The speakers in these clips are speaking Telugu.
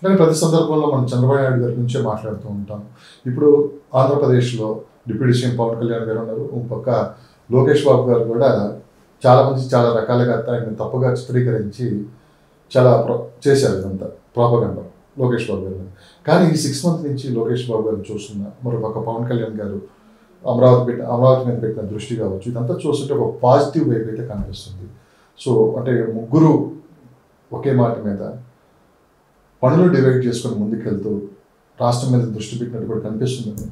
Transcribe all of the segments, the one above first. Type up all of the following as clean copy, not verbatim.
కానీ ప్రతి సందర్భంలో మనం చంద్రబాబు నాయుడు గారి నుంచే మాట్లాడుతూ ఉంటాం. ఇప్పుడు ఆంధ్రప్రదేశ్లో డిప్యూటీ సీఎం పవన్ కళ్యాణ్ గారు ఉన్నారు, ఒక పక్క లోకేష్ బాబు గారు కూడా చాలామంది చాలా రకాలుగా ఆయన తప్పుగా చిత్రీకరించి చాలా చేశారు, ఇదంతా ప్రాపగండా లోకేష్ బాబు గారు. కానీ ఈ 6 months నుంచి లోకేష్ బాబు గారు చూస్తున్న మరొక పవన్ కళ్యాణ్ గారు అమరావతి మీద పెట్టిన దృష్టి కావచ్చు, ఇదంతా చూస్తుంటే ఒక పాజిటివ్ వైపు అయితే కనిపిస్తుంది. సో అంటే ముగ్గురు ఒకే మాట మీద పనులు డివైడ్ చేసుకొని ముందుకెళ్తూ రాష్ట్రం మీద దృష్టి పెట్టినట్టు కూడా కనిపిస్తుంది.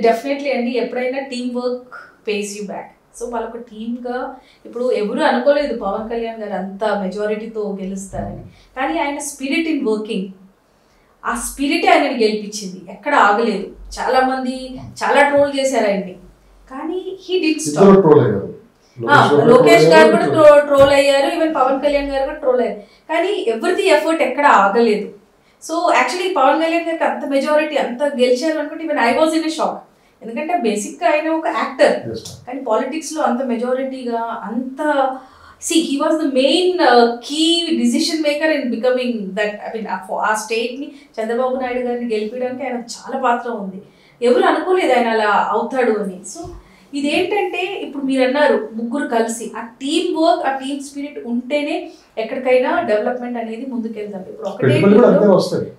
డెఫినెట్లీ అండి, ఎప్పుడైనా team work pays you back. So వాళ్ళొక టీమ్గా ఇప్పుడు ఎవరు అనుకోలేదు పవన్ కళ్యాణ్ గారు అంత మెజారిటీతో గెలుస్తారని, కానీ ఆయన స్పిరిట్ ఇన్ వర్కింగ్, ఆ స్పిరిట్ ఆయనని గెలిపించింది, ఎక్కడ ఆగలేదు. చాలా మంది చాలా ట్రోల్ చేశారు ఆయన్ని, కానీ హీ డిడ్ స్టాప్. లోకేష్ గారు కూడా ట్రోల్ అయ్యారు, ఈవెన్ పవన్ కళ్యాణ్ గారు కూడా ట్రోల్ అయ్యారు, కానీ ఎవరిది ఎఫర్ట్ ఎక్కడ ఆగలేదు. సో యాక్చువల్లీ పవన్ కళ్యాణ్ గారికి అంత మెజారిటీ అంత గెలిచారు అనుకుంటే even I was in a shock. ఎందుకంటే బేసిక్గా ఆయన ఒక యాక్టర్, కానీ పాలిటిక్స్లో అంత మెజారిటీగా అంత he was the main key decision maker in becoming that. I mean ఆ స్టేట్ని చంద్రబాబు నాయుడు గారిని గెలిపించడానికి ఆయన చాలా పాత్ర ఉంది. ఎవరు అనుకోలేదు ఆయన అలా అవుతాడు అని. సో ఇదేంటంటే ఇప్పుడు మీరు అన్నారు ముగ్గురు కలిసి ఆ టీమ్ వర్క్, ఆ టీమ్ స్పిరిట్ ఉంటేనే ఎక్కడికైనా డెవలప్మెంట్ అనేది ముందుకెళ్తాం. ఇప్పుడు ఒకటే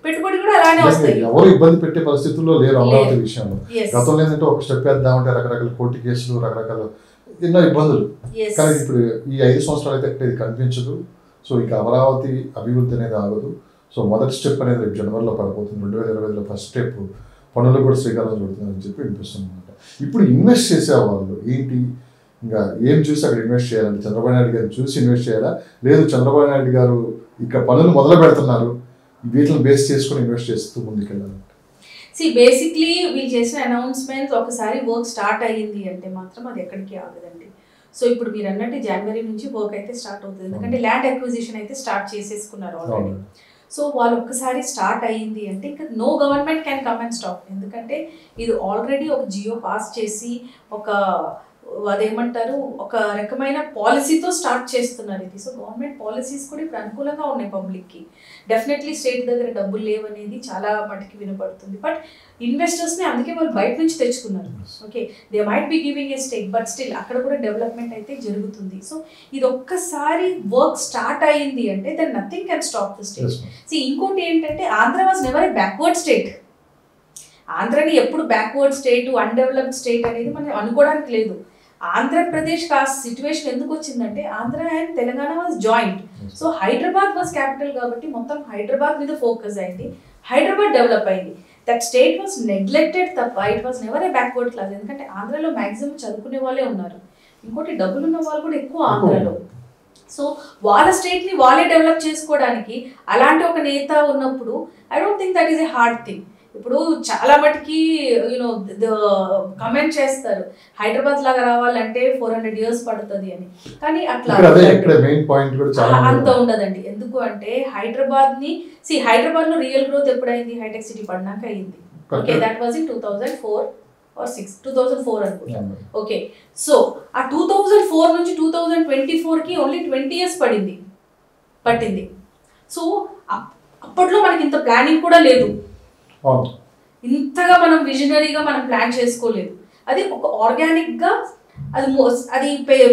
పెట్టుబడి కూడా అలానే వస్తాయి, ఎవరు ఇబ్బంది పెట్టే పరిస్థితుల్లో లేరు అమరావతి విషయంలో. గతంలో ఏంటంటే ఒక స్టెప్ వేద్దామంటే రకరకాల కోర్టు కేసులు, రకరకాల ఎన్నో ఇబ్బందులు. కానీ ఇప్పుడు ఈ 5 సంవత్సరాలు అయితే ఎక్కడ ఇది కనిపించదు. సో ఇక అమరావతి అభివృద్ధి అనేది ఆగదు. సో మొదటి స్టెప్ అనేది రేపు జనవరిలో పడిపోతుంది. 2020లో ఫస్ట్ స్టెప్ పనులు కూడా శ్రీకారం చుడుతుందని చెప్పి వినిపిస్తుంది అనమాట. ఇప్పుడు ఇన్వెస్ట్ చేసేవాళ్ళు ఏంటి, ఇంకా ఏం చూసి అక్కడ ఇన్వెస్ట్ చేయాలంటే చంద్రబాబు నాయుడు గారిని చూసి ఇన్వెస్ట్ చేయాలా, లేదు చంద్రబాబు నాయుడు గారు ఇక పనులు మొదలు పెడుతున్నారు వీటిని బేస్ చేసుకుని ఇన్వెస్ట్ చేస్తూ ముందుకెళ్ళాలంటే? బేసిక్లీ వీళ్ళు చేసిన అనౌన్స్మెంట్స్ ఒకసారి వర్క్ స్టార్ట్ అయ్యింది అంటే మాత్రం అది ఎక్కడికి ఆగదండి. సో ఇప్పుడు మీరు అన్నట్టు జనవరి నుంచి వర్క్ అయితే స్టార్ట్ అవుతుంది, ఎందుకంటే ల్యాండ్ అక్విజిషన్ అయితే స్టార్ట్ చేసేసుకున్నారు ఆల్రెడీ. సో వాళ్ళు ఒక్కసారి స్టార్ట్ అయ్యింది అంటే ఇంకా no government can come and stop. ఎందుకంటే ఇది ఆల్రెడీ ఒక జియో పాస్ చేసి ఒక అదేమంటారు ఒక రకమైన పాలసీతో స్టార్ట్ చేస్తున్నారు ఇది. సో గవర్నమెంట్ పాలసీస్ కూడా ఇప్పుడు అనుకూలంగా ఉన్నాయి పబ్లిక్కి. డెఫినెట్లీ స్టేట్ దగ్గర డబ్బులు లేవనేది చాలా మటుకి వినపడుతుంది, బట్ ఇన్వెస్టర్స్ని అందుకే వాళ్ళు బయట నుంచి తెచ్చుకున్నారు. Okay, they might be giving a stake, but still అక్కడ కూడా డెవలప్మెంట్ అయితే జరుగుతుంది. సో ఇది ఒక్కసారి వర్క్ స్టార్ట్ అయ్యింది అంటే then nothing can stop the state. ఇంకోటి ఏంటంటే Andhra was never a backward state. ఆంధ్రని ఎప్పుడు బ్యాక్వర్డ్ స్టేట్, అన్డెవలప్డ్ స్టేట్ అనేది మనం అనుకోవడానికి లేదు. ఆంధ్రప్రదేశ్కి ఆ సిచ్యువేషన్ ఎందుకు వచ్చిందంటే Andhra and Telangana was joint. So Hyderabad was capital కాబట్టి మొత్తం హైదరాబాద్ మీద ఫోకస్ అయింది, హైదరాబాద్ డెవలప్ అయింది. దట్ స్టేట్ వాజ్ నెగ్లెక్టెడ్ తప్ప it was never a backward class. ఎందుకంటే ఆంధ్రలో మ్యాక్సిమం చదువుకునే వాళ్ళే ఉన్నారు, ఇంకోటి డబ్బులున్న వాళ్ళు కూడా ఎక్కువ ఆంధ్రలో. సో వాళ్ళ స్టేట్ని వాళ్ళే డెవలప్ చేసుకోవడానికి అలాంటి ఒక నేత ఉన్నప్పుడు I don't think that is a hard thing. ఇప్పుడు చాలా మటుకి యూనో కమెంట్ చేస్తారు హైదరాబాద్ లాగా రావాలంటే 400 years పడుతుంది అని, కానీ అట్లా అంత ఉండదండి. ఎందుకు అంటే హైదరాబాద్ లో రియల్ గ్రోత్ ఎప్పుడైంది, హైటెక్ సిటీ పడినాక అయింది. Okay, that was in 2004 or 2004 అనుకుంటా. ఓకే, సో ఆ 2004 నుంచి 2024కి ఓన్లీ 20 years పట్టింది. సో అప్పట్లో మనకి ఇంత ప్లానింగ్ కూడా లేదు, ఇంతగా మనం విజనరీగా మనం ప్లాన్ చేసుకోలేదు. అది ఒక ఆర్గానిక్గా అది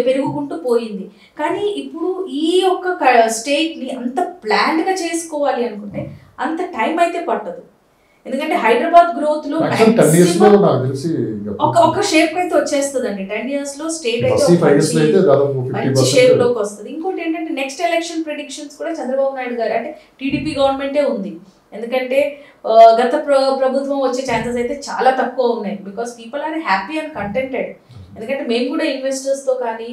పెరుగుకుంటూ పోయింది. కానీ ఇప్పుడు ఈ యొక్క స్టేట్ని అంత ప్లాన్డ్గా చేసుకోవాలి అనుకుంటే అంత టైం అయితే పట్టదు. ఎందుకంటే హైదరాబాద్ గ్రోత్ లో ఒక షేప్ అయితే వచ్చేస్తుందండి. 10 years లో స్టేట్ అయితే మంచి షేప్ లోకి వస్తుంది. ఇంకోటి ఏంటంటే నెక్స్ట్ ఎలక్షన్ ప్రిడిక్షన్స్ కూడా చంద్రబాబు నాయుడు గారు అంటే టీడీపీ గవర్నమెంటే ఉంది. ఎందుకంటే గత ప్రభుత్వం వచ్చే ఛాన్సెస్ అయితే చాలా తక్కువ ఉన్నాయి, because people are happy and contented. ఎందుకంటే మేము కూడా ఇన్వెస్టర్స్తో కానీ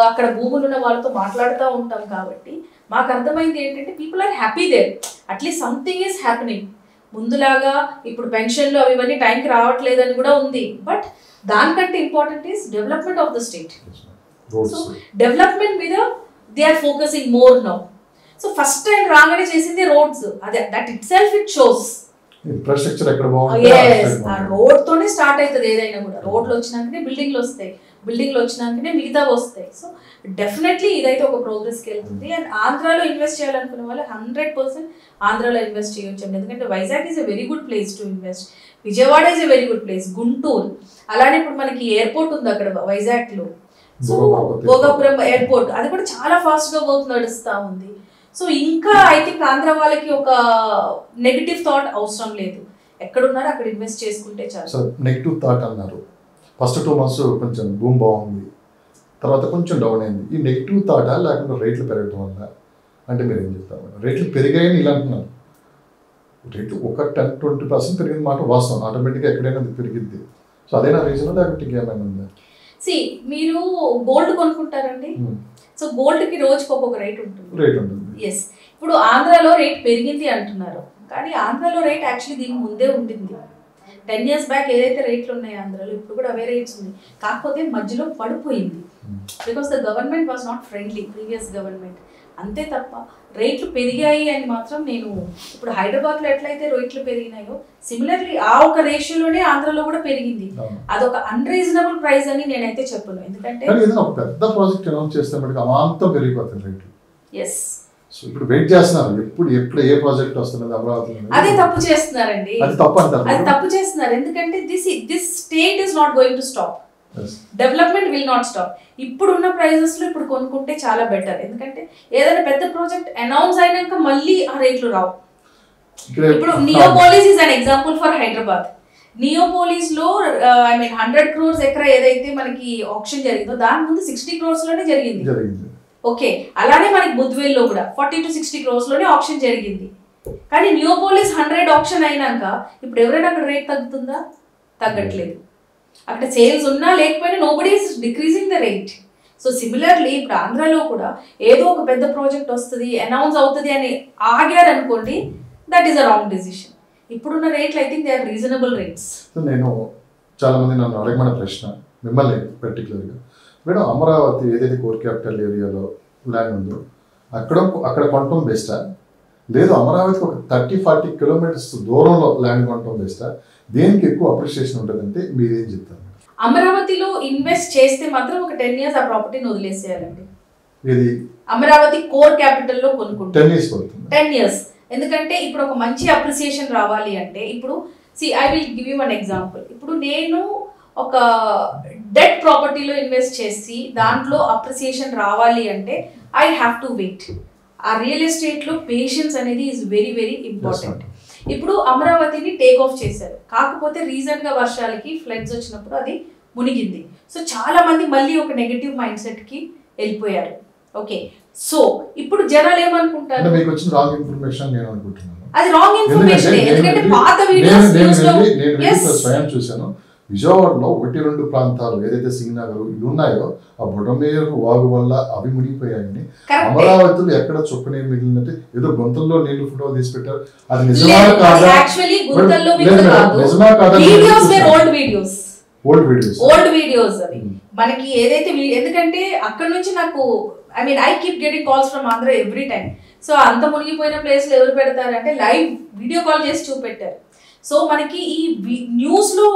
అక్కడ భూములు ఉన్న వాళ్ళతో మాట్లాడుతూ ఉంటాం కాబట్టి మాకు అర్థమైంది ఏంటంటే people are happy there, at least something is happening. ముందులాగా ఇప్పుడు పెన్షన్లు అవి ఇవన్నీ టైంకి రావట్లేదని కూడా ఉంది, బట్ దానికంటే important is development of the state. So development మీద they are focusing more now. So first time రాగానే చేసింది రోడ్స్, అదే that itself it shows infrastructure ఎక్కడ బాగుంది. ఆ రోడ్ తోనే స్టార్ట్ అవుతుంది ఏదైనా కూడా. రోడ్లు వచ్చినాకనే బిల్డింగ్లు వస్తాయి, బిల్డింగ్లు వచ్చినాకనే మిగతా వస్తాయి. సో డెఫినెట్లీ ఇదైతే ఒక ప్రోగ్రెస్కి వెళ్తుంది. అండ్ ఆంధ్రాలో ఇన్వెస్ట్ చేయాలనుకున్న వాళ్ళు 100% ఆంధ్రాలో ఇన్వెస్ట్ చేయొచ్చు. ఎందుకంటే Vizag is a very good place to invest, Vijayawada is a very good place, Guntur, అలానే ఇప్పుడు మనకి ఎయిర్పోర్ట్ ఉంది అక్కడ వైజాగ్లో. సో భోగాపురం ఎయిర్పోర్ట్ అది కూడా చాలా ఫాస్ట్గా వర్క్ నడుస్తూ ఉంది. సో ఇంకా ఐ థింక్ ఆంధ్ర వాళ్ళకి ఒక నెగిటివ్ థాట్ అవసరం లేదు, ఎక్కడున్నారో అక్కడ ఇన్వెస్ట్ చేసుకుంటే చాలు. సో నెగిటివ్ థాట్ అన్నారు, ఫస్ట్ 2 months కొంచెం భూమి బాగుంది, తర్వాత కొంచెం డౌన్ అయింది. ఈ నెగిటివ్ థాటా లేకుండా రేట్లు పెరగడం వల్ల అంటే మీరు ఏం చెప్తారు? రేట్లు పెరిగాయని ఇలా అంటున్నారు, రేట్లు ఒక 10-20% పెరిగిన మాట వాస్తవం, ఆటోమేటిక్గా ఎక్కడైనా అది పెరిగిద్ది. సో అదేనా రీజన్ లేకపోతే ఇంకేమైనా ఉందా? మీరు గోల్డ్ కొనుక్కుంటారండి, సో గోల్డ్కి రోజుకి ఒక్కొక్క రేట్ ఉంటుంది. ఎస్, ఇప్పుడు ఆంధ్రాలో రేట్ పెరిగింది అంటున్నారు, కానీ ఆంధ్రాలో రేట్ యాక్చువల్లీ దీనికి ముందే ఉంటుంది. 10 years బ్యాక్ ఏదైతే రేట్లు ఉన్నాయో ఆంధ్రాలో ఇప్పుడు కూడా అవే రేట్స్ ఉంది, కాకపోతే మధ్యలో పడిపోయింది because the government was not friendly, previous government. అంతే తప్ప రేట్లు పెరిగాయి అని మాత్రం నేను ఇప్పుడు హైదరాబాద్లో ఎట్లయితే రేట్లు పెరిగినాయో సిమిలర్లీ ఆ ఒక రేషియోలోనే ఆంధ్రాలో కూడా పెరిగింది. అదొక అన్రీజనబుల్ ప్రైస్ అని నేనైతే చెప్పను, ఎందుకంటే పెద్ద ప్రాజెక్ట్ అనౌన్స్ చేస్తే మనకి అమాంతం పెరిగిపోతుంది రేట్లు. ఎస్, సో ఇప్పుడు వెయిట్ చేస్తున్నారు ఎప్పుడు ఏ ప్రాజెక్ట్ వస్తున్నది అమరావతి, అదే తప్పు చేస్తున్నారండి, అది తప్పు అంటారు, అది తప్పు చేస్తున్నారు. ఎందుకంటే this state is not going to stop, development will not stop. ఇప్పుడున్న ప్రైజెస్ లో ఇప్పుడు కొనుక్కుంటే చాలా బెటర్, ఎందుకంటే ఏదైనా పెద్ద ప్రాజెక్ట్ అనౌన్స్ అయినాక మళ్ళీ ఆ రేట్లు రావు. ఇప్పుడు Neopolis is an example for Hyderabad. Neopolis లో 100 crores ఎకరా ఏదైతే మనకి ఆప్షన్ జరిగిందో దాని ముందు 60 crores లోనే జరిగింది. ఓకే, అలానే మనకి బుద్వేల్లో కూడా 40 to 60 crores లోనే ఆప్షన్ జరిగింది. కానీ నియోపోలిస్ 100 ఆప్షన్ అయినాక ఇప్పుడు ఎవరైనా అక్కడ రేట్ తగ్గుతుందా? తగ్గట్లేదు. అక్కడ సేల్స్ ఉన్నా లేకపోయినా nobody is decreasing the rate. So similarly ఇప్పుడు ఆంధ్రాలో కూడా ఏదో ఒక పెద్ద ప్రాజెక్ట్ వస్తుంది అనౌన్స్ అవుతుంది అని ఆగారు అనుకోండి, that is a wrong decision. ఇప్పుడున్న రేట్లు I think they are reasonable rates. నేను చాలా మంది నన్ను అడగమన్న ప్రశ్న మిమ్మల్ని పర్టికులర్గా, మేడం అమరావతి ఏదైతే కోర్ క్యాపిటల్ ఏరియాలో ల్యాండ్ ఉందో అక్కడ కొనటం బెస్టా, లేదు అమరావతికి ఒక 30-40 kilometers దూరంలో ల్యాండ్ కొనటం బెస్టా, దేనికి ఎక్కువ అప్రిషియేషన్ ఉంటుందంటే మీరేం చెప్తారు? అమరావతిలో ఇన్వెస్ట్ చేస్తే మాత్రం ఒక 10 years ఆ ప్రాపర్టీని వదిలేసేయాలండి. ఇది అమరావతి కోర్ క్యాపిటల్ లో కొనుక్కుంటే 10 years పడుతుంది. 10 years, ఎందుకంటే ఇప్పుడు ఒక మంచి అప్రిసియేషన్ రావాలి అంటే ఇప్పుడు I will give you one example. ఇప్పుడు నేను ఒక డెట్ ప్రాపర్టీలో ఇన్వెస్ట్ చేసి దాంట్లో అప్రిసియేషన్ రావాలి అంటే ఐ హ్యావ్ టు వెయిట్. ఆ రియల్ ఎస్టేట్లో పేషెన్స్ అనేది ఈజ్ వెరీ వెరీ ఇంపార్టెంట్. ఇప్పుడు అమరావతిని టేక్ ఆఫ్ చేశారు, కాకపోతే రీసెంట్గా వర్షాలకి ఫ్లడ్స్ వచ్చినప్పుడు అది మునిగింది. సో చాలా మంది మళ్ళీ ఒక నెగటివ్ మైండ్ సెట్కి వెళ్ళిపోయారు. ఓకే, సో ఇప్పుడు జనాలు ఏమనుకుంటారు, అది రాంగ్ ఇన్ఫర్మేషన్. ఎందుకంటే పాత వీడియోస్ స్వయం చూశాను, విజయవాడలో 1-2 ప్రాంతాలు ఏదైతే సింగనగర్ ఇవి ఉన్నాయో ఆ బుడమేరు వాగు వల్ల అవి మునిగిపోయాయని, అమరావతిలో ఎక్కడ చుక్కనే మిగిలినట్టు ఏదో గొంతుల్లో నీళ్లు ఫోటోలు తీసి పెట్టారు. అది నిజమా కాదా? ఓల్డ్ వీడియోస్ అవి మనకి ఏదైతే, ఎందుకంటే అక్కడ నుంచి నాకు I keep getting calls from Andhra every time. So అంత మునిగిపోయిన ప్లేస్లో ఎవరు పెడతారంటే లైవ్ వీడియో కాల్ చేసి చూపెట్టారు. సో మనకి ఈ న్యూస్లో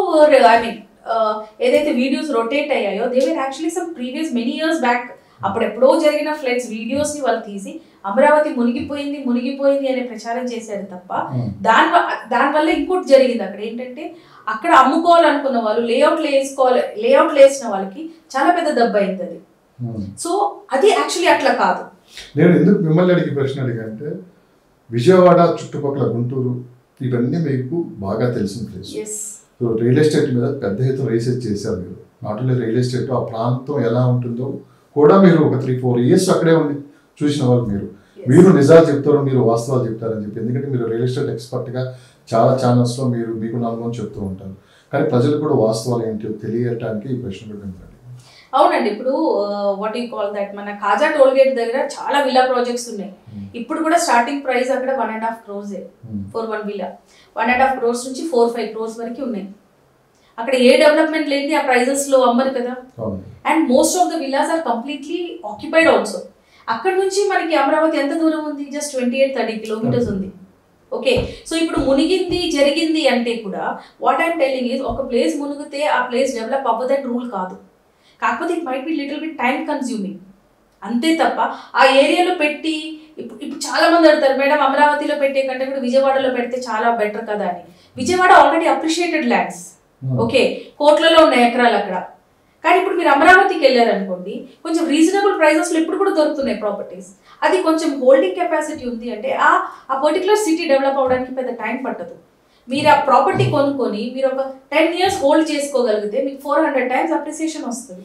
ఏదైతే వీడియోస్ రొటేట్ అయ్యాయో they were actually some previous many years back, అప్పుడెప్పుడో జరిగిన ఫ్లడ్స్ వీడియోస్ని వాళ్ళు తీసి అమరావతి మునిగిపోయింది అనే ప్రచారం చేశారు తప్ప దానివల్ల ఇంకోటి జరిగింది. అక్కడ ఏంటంటే అక్కడ అమ్ముకోవాలనుకున్న వాళ్ళు లేఅవుట్లు వేసిన వాళ్ళకి చాలా పెద్ద దెబ్బ అయింది అది. సో అది యాక్చువల్లీ అట్లా కాదు. నేను ఎందుకు మిమ్మల్ని అడిగి ప్రశ్న అడిగంటే విజయవాడ చుట్టుపక్కల గుంటూరు ఇవన్నీ మీకు బాగా తెలిసిన ప్లేస్. సో రియల్ ఎస్టేట్ మీద పెద్ద ఎత్తున రీసెర్చ్ చేశారు మీరు. నాట్ ఓన్లీ రియల్ ఎస్టేట్, ఆ ప్రాంతం ఎలా ఉంటుందో కూడా మీరు ఒక 3-4 years అక్కడే ఉండి చూసిన వాళ్ళు మీరు నిజాలు చెప్తారు, మీరు వాస్తవాలు చెప్తారని చెప్పి. ఎందుకంటే మీరు రియల్ ఎస్టేట్ ఎక్స్పర్ట్గా చాలా ఛానల్స్లో మీకు అనుభవం చెప్తూ ఉంటారు. కానీ ప్రజలకు కూడా వాస్తవాలు ఏంటో తెలియటానికి ఈ ప్రశ్న పెట్టండి. అవునండి, ఇప్పుడు వాట్ యూ కాల్ దట్, మన కాజా టోల్ గేట్ దగ్గర చాలా విల్లా ప్రాజెక్ట్స్ ఉన్నాయి. ఇప్పుడు కూడా స్టార్టింగ్ ప్రైస్ అక్కడ 1.5 crores ఫర్ 1 villa. 1.5 crores నుంచి 4-5 crores వరకు ఉన్నాయి. అక్కడ ఏ డెవలప్మెంట్ లేని ఆ ప్రైజెస్ లో అమ్మరు కదా. And most of the villas are completely occupied also. అక్కడ నుంచి మనకి అమరావతి ఎంత దూరం ఉంది? జస్ట్ 28-30 kilometers ఉంది. ఓకే, సో ఇప్పుడు జరిగింది అంటే కూడా వాట్ ఐఎమ్ టెల్లింగ్ ఈజ్ ఒక ప్లేస్ మునిగితే ఆ ప్లేస్ డెవలప్ అవ్వదని రూల్ కాదు. కాకపోతే it might be little bit time consuming అంతే తప్ప ఆ ఏరియాలో పెట్టి ఇప్పుడు చాలా మంది అడుగుతారు మేడం అమరావతిలో పెట్టే కంటే కూడా విజయవాడలో పెడితే చాలా బెటర్ కదా అని. Vijayawada already appreciated lands, okay, కోట్లలో ఉన్నాయి ఎకరాలు అక్కడ. కానీ ఇప్పుడు మీరు అమరావతికి వెళ్ళారనుకోండి, కొంచెం రీజనబుల్ ప్రైజెస్లో ఇప్పుడు కూడా దొరుకుతున్నాయి ప్రాపర్టీస్. అది కొంచెం హోల్డింగ్ కెపాసిటీ ఉంది అంటే ఆ పర్టికులర్ సిటీ డెవలప్ అవడానికి పెద్ద టైం పట్టదు. మీరు ఆ ప్రాపర్టీ కొనుక్కొని మీరు ఒక 10 years హోల్డ్ చేసుకోగలిగితే మీకు 400 times అప్రిసియేషన్ వస్తుంది.